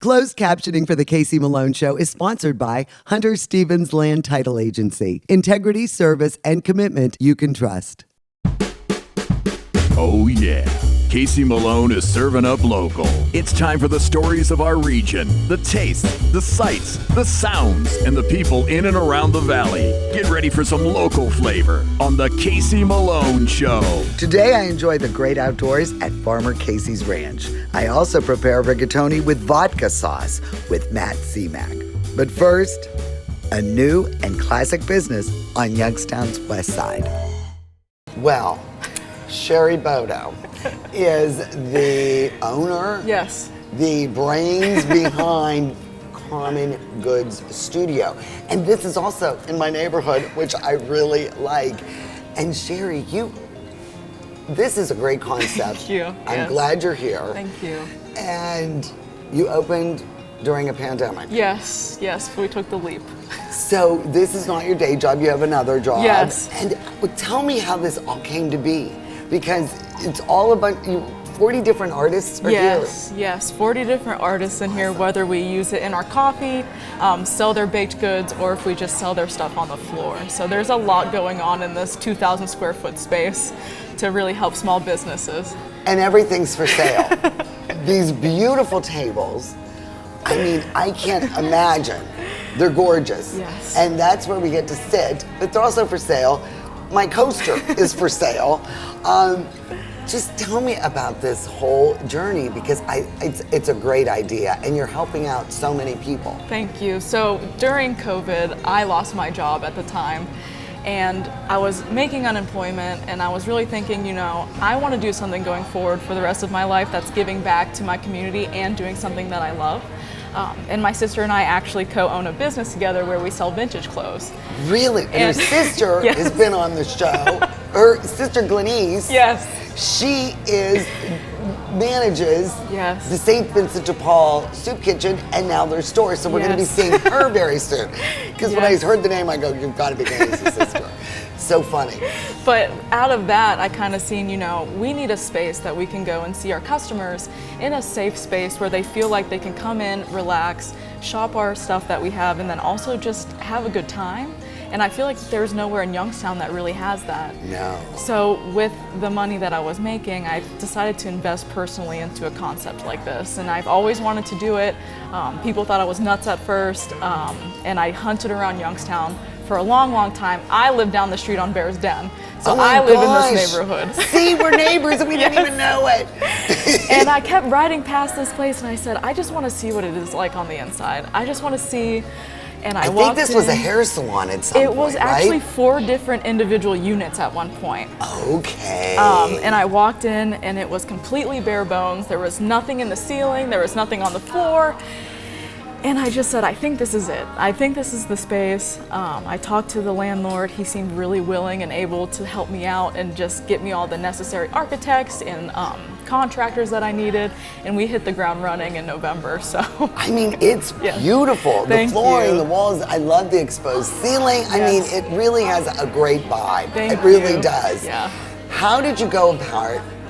Closed captioning for The Casey Malone Show is sponsored by Hunter Stevens Land Title Agency. Integrity, service, and commitment you can trust. Oh yeah, Casey Malone is serving up local. It's time for the stories of our region, the tastes, the sights, the sounds, and the people in and around the valley. Get ready for some local flavor on the Casey Malone Show. Today I enjoy the great outdoors at Farmer Casey's Ranch. I also prepare rigatoni with vodka sauce with Matt Seamack. But first, a new and classic business on Youngstown's west side. Well, Sherry Bodo is the owner, Yes. the brains behind Common Goods Studio. And this is also in my neighborhood, which I really like. And Sherry, this is a great concept. Thank you. I'm Yes. glad you're here. Thank you. And you opened during a pandemic. Yes, we took the leap. So this is not your day job, you have another job. Yes. And tell me how this all came to be, because it's all about 40 different artists are here. Yes, 40 different artists in here, whether we use it in our coffee, sell their baked goods, or if we just sell their stuff on the floor. So there's a lot going on in this 2,000 square foot space to really help small businesses. And everything's for sale. These beautiful tables, I mean, I can't imagine. They're gorgeous. Yes. And that's where we get to sit, but they're also for sale. My coaster is for sale. Just tell me about this whole journey, because it's a great idea and you're helping out so many people. Thank you. So during COVID, I lost my job at the time, and I was making unemployment, and I was really thinking, I want to do something going forward for the rest of my life that's giving back to my community and doing something that I love. And my sister and I actually co-own a business together where we sell vintage clothes. Really? And your sister Yes. has been on the show. Her sister Glenise. Yes. She manages Yes. the St. Vincent de Paul Soup Kitchen and now their store. So we're going to be Yes. seeing her very soon. Because when I Yes. heard the name, I go, you've got to be Glenise's sister. So funny. But out of that, I kind of seen, we need a space that we can go and see our customers in a safe space where they feel like they can come in, relax, shop our stuff that we have, and then also just have a good time. And I feel like there's nowhere in Youngstown that really has that. No. So with the money that I was making, I decided to invest personally into a concept like this. And I've always wanted to do it. People thought I was nuts at first, and I hunted around Youngstown for a long, long time. I live down the street on Bear's Den, so I live in this neighborhood. See, we're neighbors and we didn't even know it. And I kept riding past this place, and I said, I just want to see what it is like on the inside. I just want to see. And I think this was a in. hair salon at some point, It was actually right? 4 different individual units at one point. Okay. And I walked in, and it was completely bare bones. There was nothing in the ceiling. There was nothing on the floor. And I just said, I think this is it. I think this is the space. I talked to the landlord. He seemed really willing and able to help me out and just get me all the necessary architects and contractors that I needed. And we hit the ground running in November, so. I mean, it's beautiful. Thank the flooring, you. the walls, I love the exposed ceiling. I mean, Yes. it really has a great vibe. Thank it really you. does. Yeah. How did you go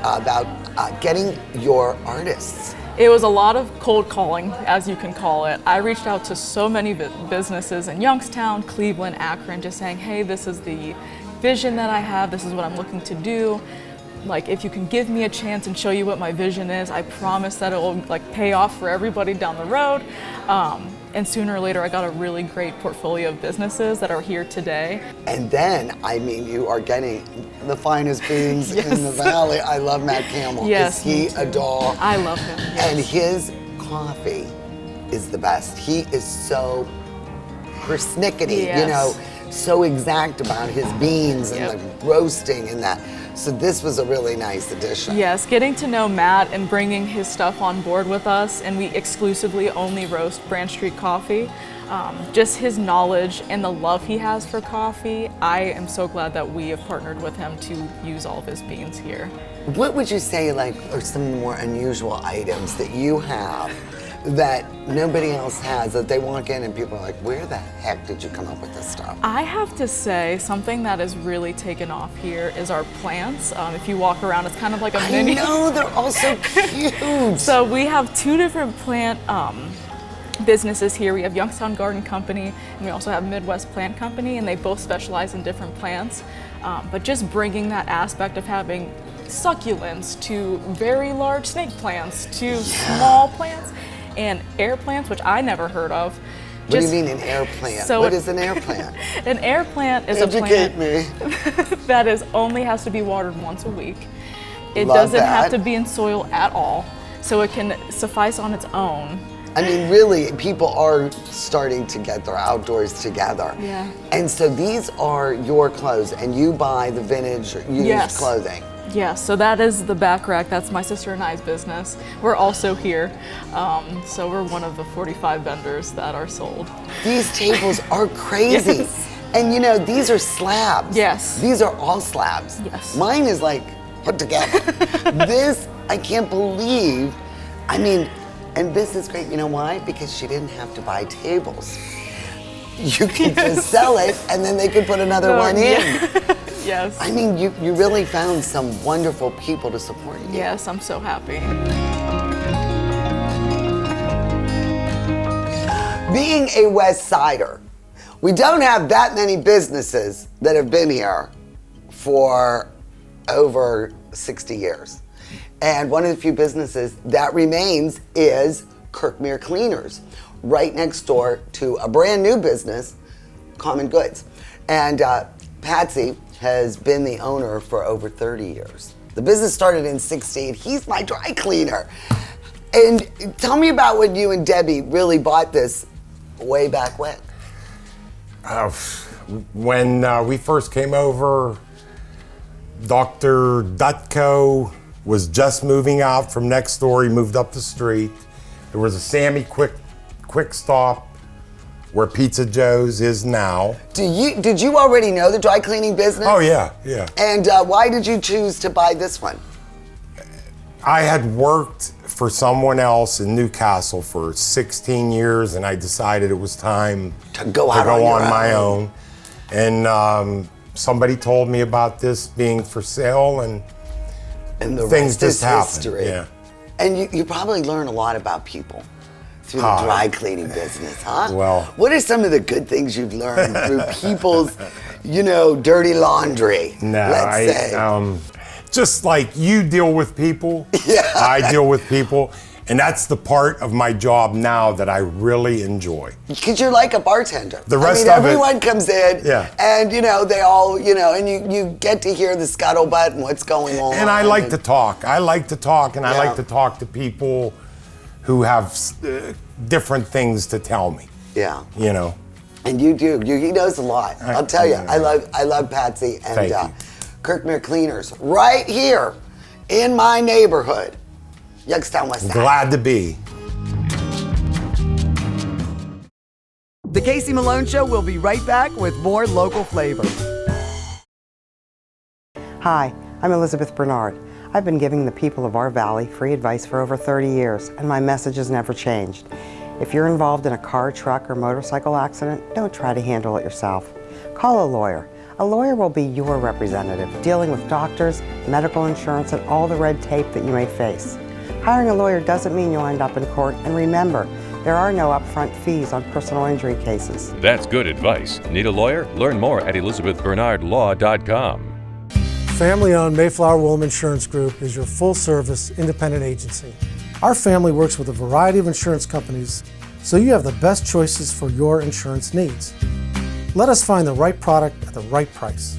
about getting your artists? It was a lot of cold calling, as you can call it. I reached out to so many businesses in Youngstown, Cleveland, Akron, just saying, hey, this is the vision that I have, this is what I'm looking to do. Like, if you can give me a chance and show you what my vision is, I promise that it will pay off for everybody down the road. And sooner or later, I got a really great portfolio of businesses that are here today. And then, I mean, you are getting the finest beans in the valley. I love Matt Campbell. Yes, Is he a doll? I love him. Yes. And his coffee is the best. He is so persnickety, Yes. so exact about his beans and the roasting and that. So this was a really nice addition. Yes, getting to know Matt and bringing his stuff on board with us, and we exclusively only roast Branch Street coffee. Just his knowledge and the love he has for coffee, I am so glad that we have partnered with him to use all of his beans here. What would you say are some more unusual items that you have that nobody else has, that they walk in and people are like, where the heck did you come up with this stuff? I have to say, something that has really taken off here is our plants. If you walk around, it's kind of like a mini. I know, they're all so cute. So we have two different plant businesses here. We have Youngstown Garden Company, and we also have Midwest Plant Company, and they both specialize in different plants. But just bringing that aspect of having succulents to very large snake plants to small plants and air plants, which I never heard of. What do you mean an air plant? So what is an air plant? An air plant is Educate a plant me. that only has to be watered once a week. It Love doesn't that. have to be in soil at all, so it can suffice on its own. I mean, really, people are starting to get their outdoors together. Yeah. And so these are your clothes, and you buy the vintage used clothing. Yes, so that is the back rack. That's my sister and I's business. We're also here. So we're one of the 45 vendors that are sold. These tables are crazy. Yes. And you know, these are slabs. Yes. These are all slabs. Yes. Mine is like put together. This, I can't believe. I mean, and this is great. You know why? Because she didn't have to buy tables. You could just sell it, and then they could put another one in. Yes. I mean, you really found some wonderful people to support you. Yes, I'm so happy. Being a West Sider, we don't have that many businesses that have been here for over 60 years. And one of the few businesses that remains is Kirkmere Cleaners, right next door to a brand new business, Common Goods. And Patsy has been the owner for over 30 years. The business started in '16. He's my dry cleaner. And tell me about when you and Debbie really bought this way back when. When we first came over, Dr. Dutko was just moving out from next door. He moved up the street. There was a Sammy Quick Stop where Pizza Joe's is now. Did you already know the dry cleaning business? Oh yeah, yeah. And why did you choose to buy this one? I had worked for someone else in Newcastle for 16 years, and I decided it was time to go on my own. And somebody told me about this being for sale, and the things rest just is happened. history. Yeah. And you probably learn a lot about people through the dry cleaning business, huh? Well, what are some of the good things you've learned through people's, dirty laundry? Let's say. Just like you deal with people, Yeah. I deal with people, and that's the part of my job now that I really enjoy. Because you're like a bartender. The rest of it- everyone comes in, Yeah. and they all, and you get to hear the scuttlebutt and what's going on. And I like to talk. I like to talk, and I Yeah. like to talk to people who have different things to tell me. Yeah. And you do. He knows a lot. I'll tell you. I love Patsy and Thank you. Kirkmere Cleaners right here in my neighborhood, Youngstown, West Side. Glad to be. The Casey Malone Show will be right back with more local flavor. Hi, I'm Elizabeth Bernard. I've been giving the people of our valley free advice for over 30 years, and my message has never changed. If you're involved in a car, truck, or motorcycle accident, don't try to handle it yourself. Call a lawyer. A lawyer will be your representative, dealing with doctors, medical insurance, and all the red tape that you may face. Hiring a lawyer doesn't mean you'll end up in court, and remember, there are no upfront fees on personal injury cases. That's good advice. Need a lawyer? Learn more at elizabethbernardlaw.com. Family-owned Mayflower Woolham Insurance Group is your full-service independent agency. Our family works with a variety of insurance companies, so you have the best choices for your insurance needs. Let us find the right product at the right price.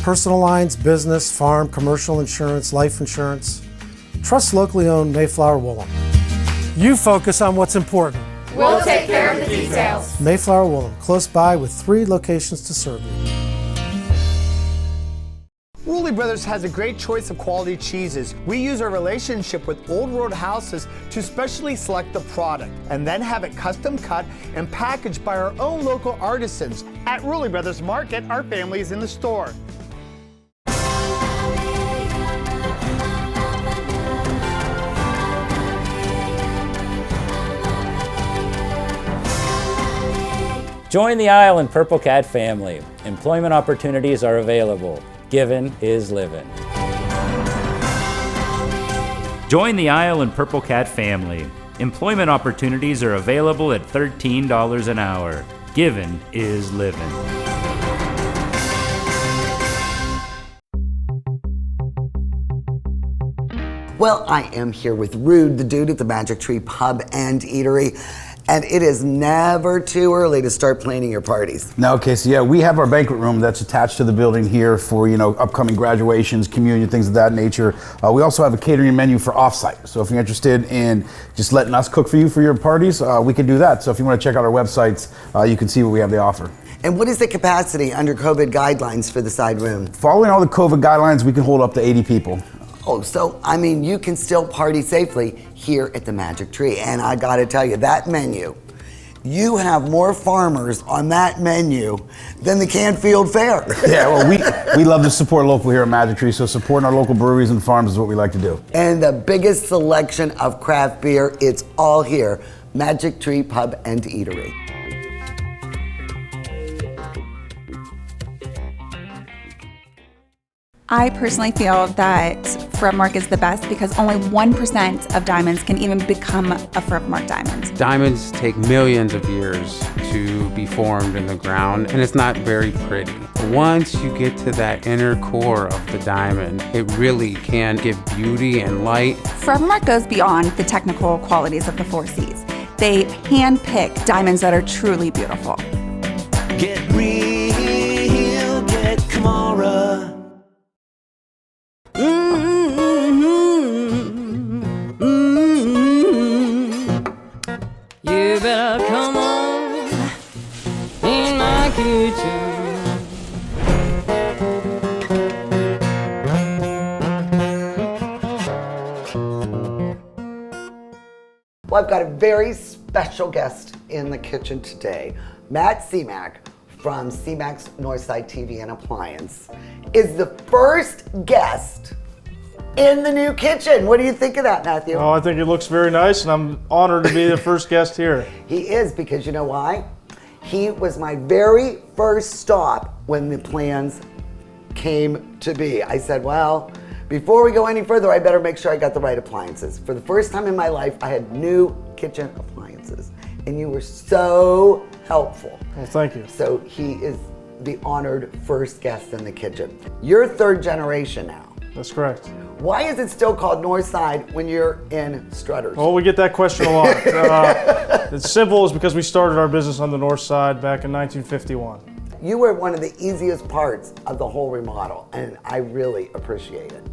Personal lines, business, farm, commercial insurance, life insurance. Trust locally owned Mayflower Woolham. You focus on what's important. We'll take care of the details. Mayflower Woolham, close by with 3 locations to serve you. Rulli Brothers has a great choice of quality cheeses. We use our relationship with Old Road Houses to specially select the product and then have it custom cut and packaged by our own local artisans. At Rulli Brothers Market, our family is in the store. Join the Isle and Purple Cat family. Employment opportunities are available. Giving is living. Join the Isle and Purple Cat family. Employment opportunities are available at $13 an hour. Giving is living. Well, I am here with Rude, the dude at the Magic Tree Pub and Eatery, and it is never too early to start planning your parties. No, Casey, yeah, we have our banquet room that's attached to the building here for, upcoming graduations, communion, things of that nature. We also have a catering menu for offsite. So if you're interested in just letting us cook for you for your parties, we can do that. So if you want to check out our websites, you can see what we have to offer. And what is the capacity under COVID guidelines for the side room? Following all the COVID guidelines, we can hold up to 80 people. Oh, so, you can still party safely here at the Magic Tree. And I gotta tell you, that menu, you have more farmers on that menu than the Canfield Fair. Yeah, well, we love to support local here at Magic Tree, so supporting our local breweries and farms is what we like to do. And the biggest selection of craft beer, it's all here. Magic Tree Pub and Eatery. I personally feel that Forever Mark is the best because only 1% of diamonds can even become a Forever Mark diamond. Diamonds take millions of years to be formed in the ground, and it's not very pretty. Once you get to that inner core of the diamond, it really can give beauty and light. Forever Mark goes beyond the technical qualities of the 4 Cs. They hand-pick diamonds that are truly beautiful. Get real, get Kamara. You better come on in my kitchen. Well, I've got a very special guest in the kitchen today. Matt Seemack from Seemack's Northside TV and Appliance is the first guest in the new kitchen. What do you think of that, Matthew? Oh, I think it looks very nice, and I'm honored to be the first guest here. He is, because you know why? He was my very first stop when the plans came to be. I said, well, before we go any further, I better make sure I got the right appliances. For the first time in my life, I had new kitchen appliances, and you were so helpful. Well, thank you. So he is the honored first guest in the kitchen. You're third generation now. That's correct. Why is it still called Northside when you're in Strutters? Well, we get that question a lot. It's simple. It's because we started our business on the north side back in 1951. You were one of the easiest parts of the whole remodel, and I really appreciate it.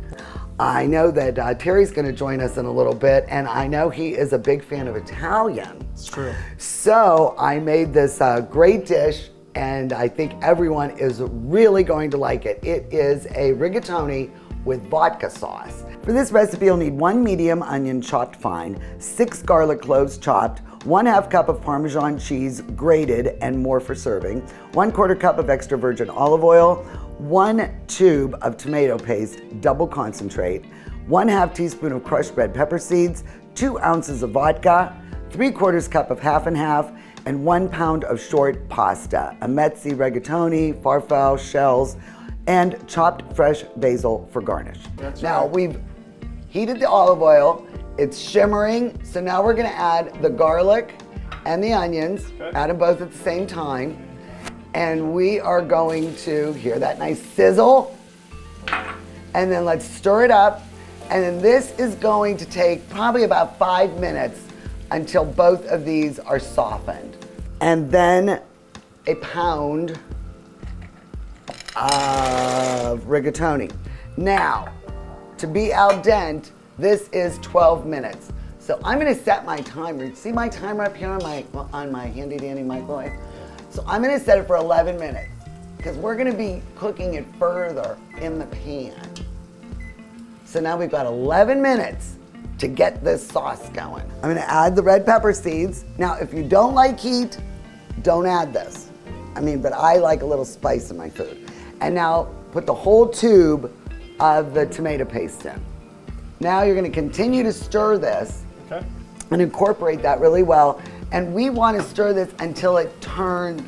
I know that Terry's going to join us in a little bit, and I know he is a big fan of Italian. It's true. So I made this great dish, and I think everyone is really going to like it. It is a rigatoni with vodka sauce. For this recipe, you'll need 1 medium onion chopped fine, 6 garlic cloves chopped, 1/2 cup of Parmesan cheese grated and more for serving, 1/4 cup of extra virgin olive oil, 1 tube of tomato paste, double concentrate, 1/2 teaspoon of crushed red pepper seeds, 2 ounces of vodka, 3/4 cup of half and half, and 1 pound of short pasta, a mezzi rigatoni, farfalle, shells, and chopped fresh basil for garnish. Now we've heated the olive oil, it's shimmering, so now we're gonna add the garlic and the onions, add them both at the same time, and we are going to hear that nice sizzle, and then let's stir it up, and then this is going to take probably about 5 minutes until both of these are softened. And then a pound of rigatoni. Now, to be al dente, this is 12 minutes. So I'm gonna set my timer. See my timer up here on my handy dandy microwave? So I'm gonna set it for 11 minutes because we're gonna be cooking it further in the pan. So now we've got 11 minutes to get this sauce going. I'm gonna add the red pepper seeds. Now, if you don't like heat, don't add this. But I like a little spice in my food. And now put the whole tube of the tomato paste in. Now you're gonna continue to stir this and incorporate that really well. And we wanna stir this until it turns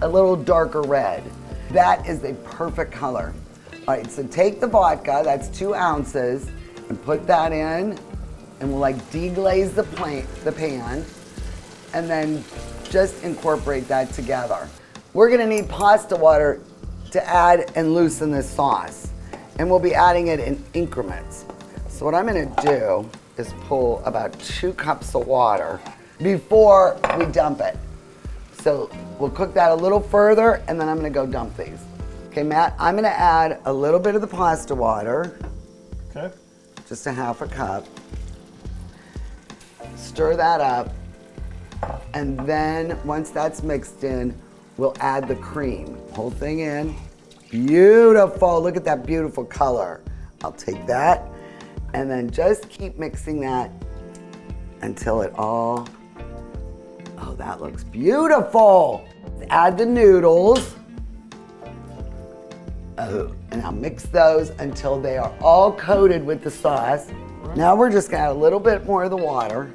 a little darker red. That is a perfect color. All right, so take the vodka, that's 2 ounces, and put that in, and we'll like deglaze the pan, and then just incorporate that together. We're gonna need pasta water to add and loosen this sauce, and we'll be adding it in increments. So what I'm gonna do is pull about 2 cups of water before we dump it. So we'll cook that a little further, and then I'm gonna go dump these. Okay, Matt, I'm gonna add a little bit of the pasta water. Okay. Just a half a cup. Stir that up. And then once that's mixed in, we'll add the cream. Whole thing in. Beautiful, look at that beautiful color. I'll take that and then just keep mixing that until it all, oh, that looks beautiful. Add the noodles. Oh, and I'll mix those until they are all coated with the sauce. Now we're just gonna add a little bit more of the water,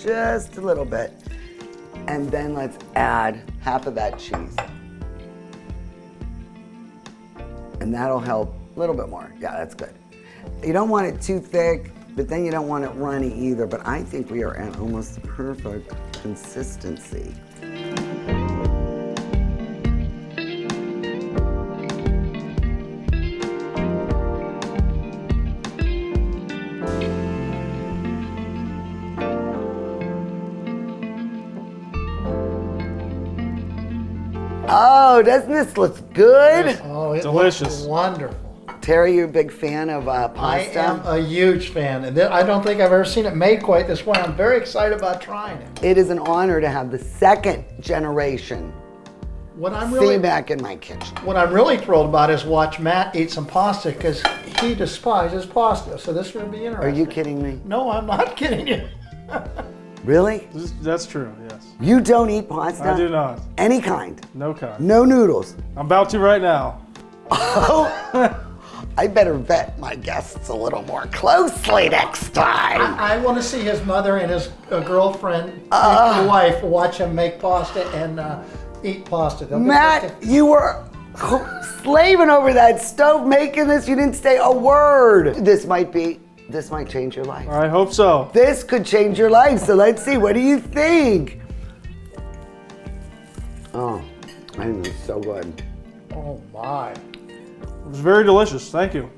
just a little bit. And then let's add half of that cheese. And that'll help a little bit more. Yeah, that's good. You don't want it too thick, but then you don't want it runny either. But I think we are at almost the perfect consistency. Oh, doesn't this look good? Oh, it delicious. looks wonderful. Terry, you a big fan of pasta? I am a huge fan, and I don't think I've ever seen it made quite this way. I'm very excited about trying it. It is an honor to have the second generation What I'm really back in my kitchen. What I'm really thrilled about is watch Matt eat some pasta because he despises pasta. So this will be interesting. Are you kidding me? No, I'm not kidding you. Really? That's true, yes. You don't eat pasta? I do not. Any kind? No kind. No noodles? I'm about to right now. Oh, I better vet my guests a little more closely next time. I want to see his mother and his girlfriend, wife, watch him make pasta and eat pasta. Matt, you were slaving over that stove making this. You didn't say a word. This might change your life. I hope so. This could change your life. So let's see. What do you think? Oh, I think it's so good. Oh my. It was very delicious. Thank you.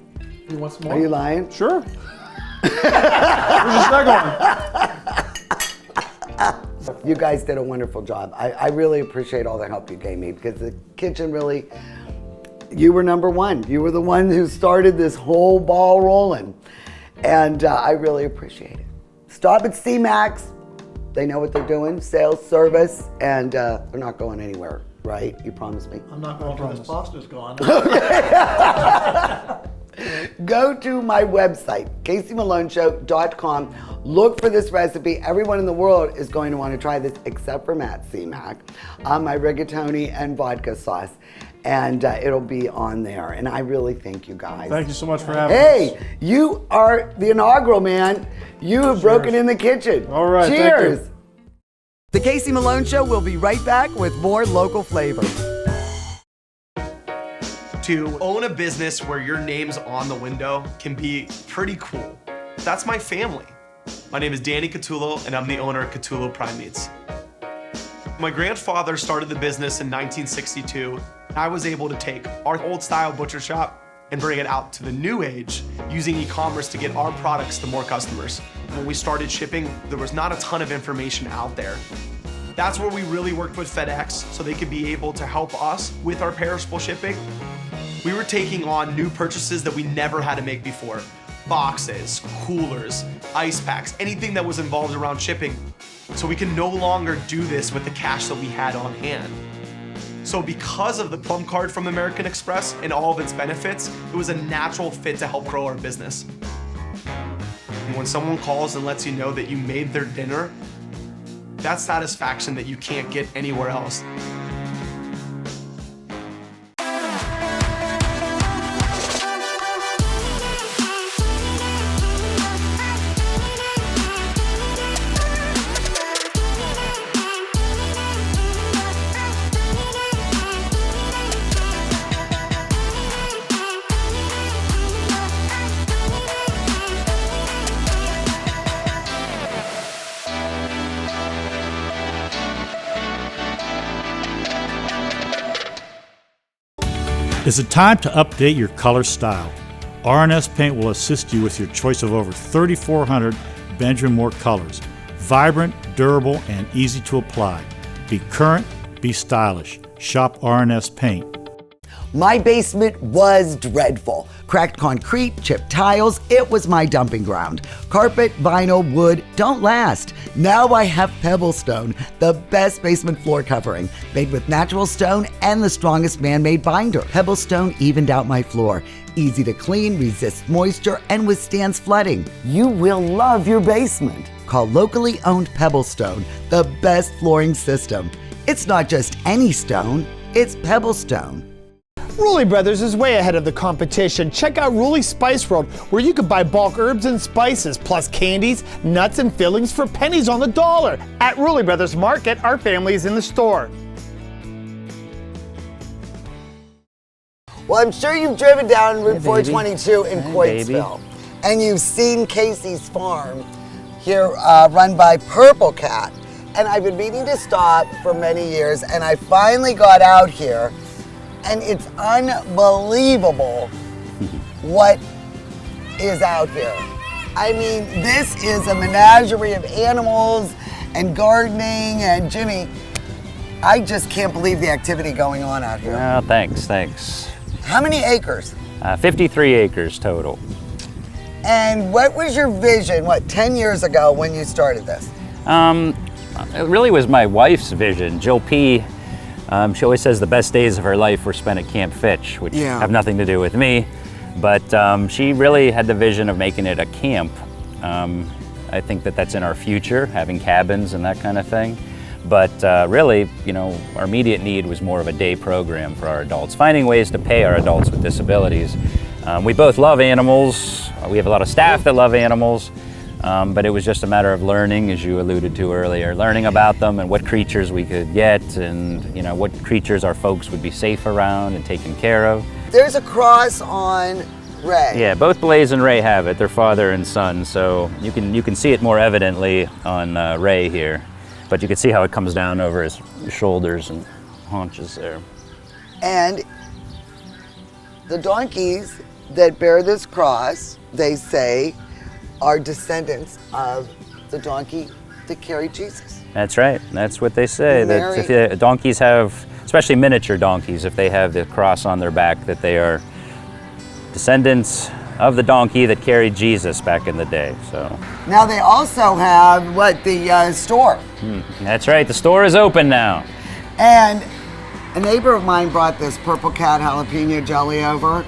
You want some more? Are you lying? Sure. Where's the second one? You guys did a wonderful job. I really appreciate all the help you gave me because the kitchen really, you were number one. You were the one who started this whole ball rolling. And I really appreciate it. Stop at C-Max. They know what they're doing, sales, service, and they're not going anywhere, right? You promised me? I'm not going till this pasta's gone. Go to my website, caseymalonесhow.com. Look for this recipe. Everyone in the world is going to want to try this except for Matt C-Mac. My rigatoni and vodka sauce. And it'll be on there. And I really thank you guys. Thank you so much for having us. Hey, you are the inaugural man. You have broken in the kitchen. All right. Cheers. Thank you. The Casey Malone Show will be right back with more local flavor. To own a business where your name's on the window can be pretty cool. That's my family. My name is Danny Catullo, and I'm the owner of Catullo Prime Meats. My grandfather started the business in 1962. I was able to take our old style butcher shop and bring it out to the new age using e-commerce to get our products to more customers. When we started shipping, there was not a ton of information out there. That's where we really worked with FedEx so they could be able to help us with our perishable shipping. We were taking on new purchases that we never had to make before. Boxes, coolers, ice packs, anything that was involved around shipping. So we can no longer do this with the cash that we had on hand. So because of the Plum Card from American Express and all of its benefits, it was a natural fit to help grow our business. And when someone calls and lets you know that you made their dinner, that's satisfaction that you can't get anywhere else. Is it time to update your color style? R&S Paint will assist you with your choice of over 3,400 Benjamin Moore colors. Vibrant, durable, and easy to apply. Be current, be stylish. Shop R&S Paint. My basement was dreadful. Cracked concrete, chipped tiles, it was my dumping ground. Carpet, vinyl, wood don't last. Now I have Pebblestone, the best basement floor covering, made with natural stone and the strongest man-made binder. Pebblestone evened out my floor. Easy to clean, resists moisture, and withstands flooding. You will love your basement. Call locally owned Pebblestone, the best flooring system. It's not just any stone, it's Pebblestone. Rulli Brothers is way ahead of the competition. Check out Rulli Spice World, where you can buy bulk herbs and spices, plus candies, nuts, and fillings for pennies on the dollar. At Rulli Brothers Market, our family is in the store. Well, I'm sure you've driven down Route 422 in Coatesville, and you've seen Casey's Farm here run by Purple Cat. And I've been meaning to stop for many years, and I finally got out here. And it's unbelievable what is out here. I mean, this is a menagerie of animals and gardening, and Jimmy, I just can't believe the activity going on out here. Oh, thanks. How many acres? 53 acres total. And what was your vision, 10 years ago when you started this? It really was my wife's vision, Jill P. She always says the best days of her life were spent at Camp Fitch, which have nothing to do with me, but she really had the vision of making it a camp. I think that that's in our future, having cabins and that kind of thing. But really, our immediate need was more of a day program for our adults, finding ways to pay our adults with disabilities. We both love animals. We have a lot of staff that love animals. But it was just a matter of learning, as you alluded to earlier, learning about them and what creatures we could get and what creatures our folks would be safe around and taken care of. There's a cross on Ray. Yeah, both Blaze and Ray have it. They're father and son, so you can see it more evidently on Ray here. But you can see how it comes down over his shoulders and haunches there. And the donkeys that bear this cross, they say, are descendants of the donkey that carried Jesus. That's right. That's what they say. That if donkeys have, especially miniature donkeys, if they have the cross on their back, that they are descendants of the donkey that carried Jesus back in the day. So now they also have the store. That's right. The store is open now. And a neighbor of mine brought this Purple Cat jalapeno jelly over,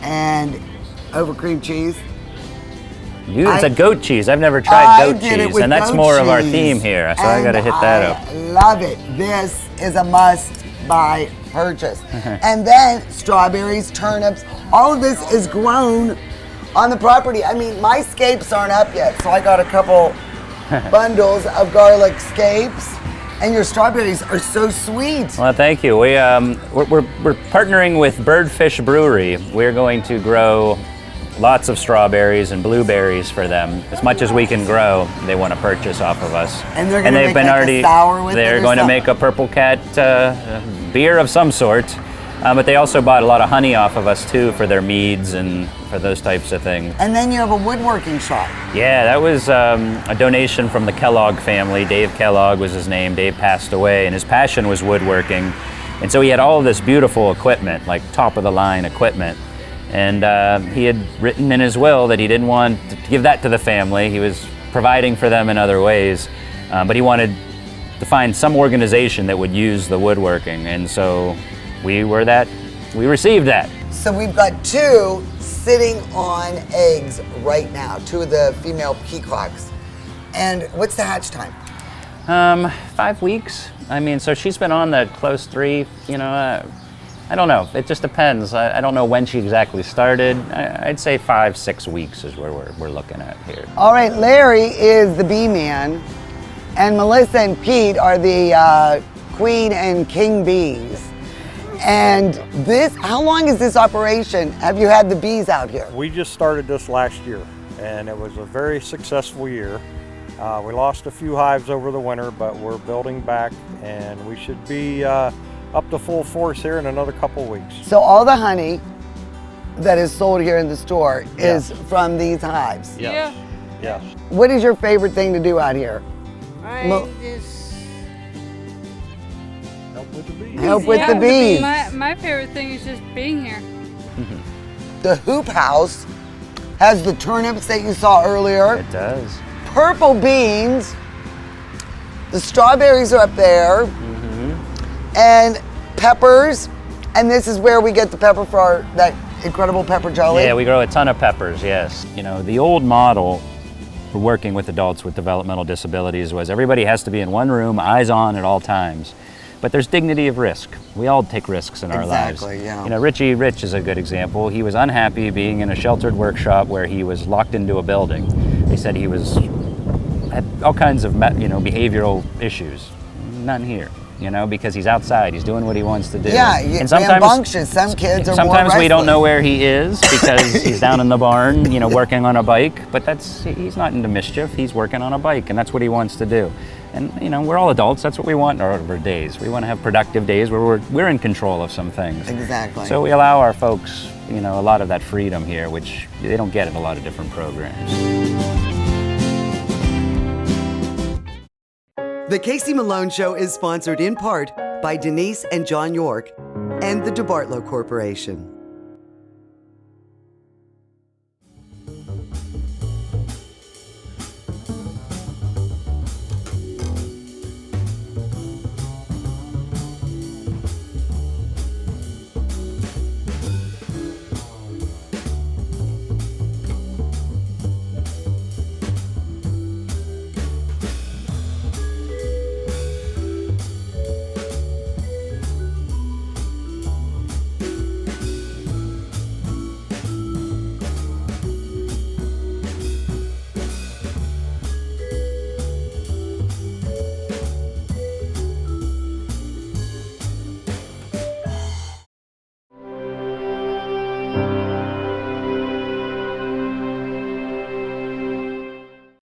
and over cream cheese. It's a goat cheese. I've never tried goat cheese, and that's more of our theme here, so I got to hit that up. I love it. This is a must-buy purchase. And then strawberries, turnips, all of this is grown on the property. I mean, my scapes aren't up yet, so I got a couple bundles of garlic scapes. And your strawberries are so sweet. Well, thank you. We're partnering with Birdfish Brewery. We're going to grow lots of strawberries and blueberries for them. As much as we can grow, they want to purchase off of us. And they're going to make a sour with it? They're going to make a Purple Cat beer of some sort. But they also bought a lot of honey off of us too for their meads and for those types of things. And then you have a woodworking shop. Yeah, that was a donation from the Kellogg family. Dave Kellogg was his name. Dave passed away, and his passion was woodworking. And so he had all of this beautiful equipment, like top of the line equipment. And he had written in his will that he didn't want to give that to the family. He was providing for them in other ways, but he wanted to find some organization that would use the woodworking. And so we received that. So we've got two sitting on eggs right now, two of the female peacocks. And what's the hatch time? 5 weeks. I mean, so she's been on the close 3, I don't know. It just depends. I don't know when she exactly started. I'd say 5-6 weeks is where we're looking at here. All right, Larry is the bee man, and Melissa and Pete are the queen and king bees. And how long is this operation? Have you had the bees out here? We just started this last year, and it was a very successful year. We lost a few hives over the winter, but we're building back, and we should be up to full force here in another couple weeks. So all the honey that is sold here in the store is from these hives? Yes. Yes. What is your favorite thing to do out here? I just help with the bees. Help with the bees. My favorite thing is just being here. The hoop house has the turnips that you saw earlier. It does. Purple beans. The strawberries are up there. And peppers. And this is where we get the pepper for that incredible pepper jelly. Yeah, we grow a ton of peppers, yes. You know, the old model for working with adults with developmental disabilities was everybody has to be in one room, eyes on at all times. But there's dignity of risk. We all take risks in our lives. Exactly, yeah. You know, Richie Rich is a good example. He was unhappy being in a sheltered workshop where he was locked into a building. They said he had all kinds of, behavioral issues. None here. You know, because he's outside, he's doing what he wants to do. Yeah, and rambunctious. Some kids are sometimes more we don't know restless. where he is because he's down in the barn, working on a bike. But he's not into mischief. He's working on a bike, and that's what he wants to do. And we're all adults. That's what we want in our days. We want to have productive days where we're in control of some things. Exactly. So we allow our folks, a lot of that freedom here, which they don't get in a lot of different programs. The Casey Malone Show is sponsored in part by Denise and John York and the DeBartolo Corporation.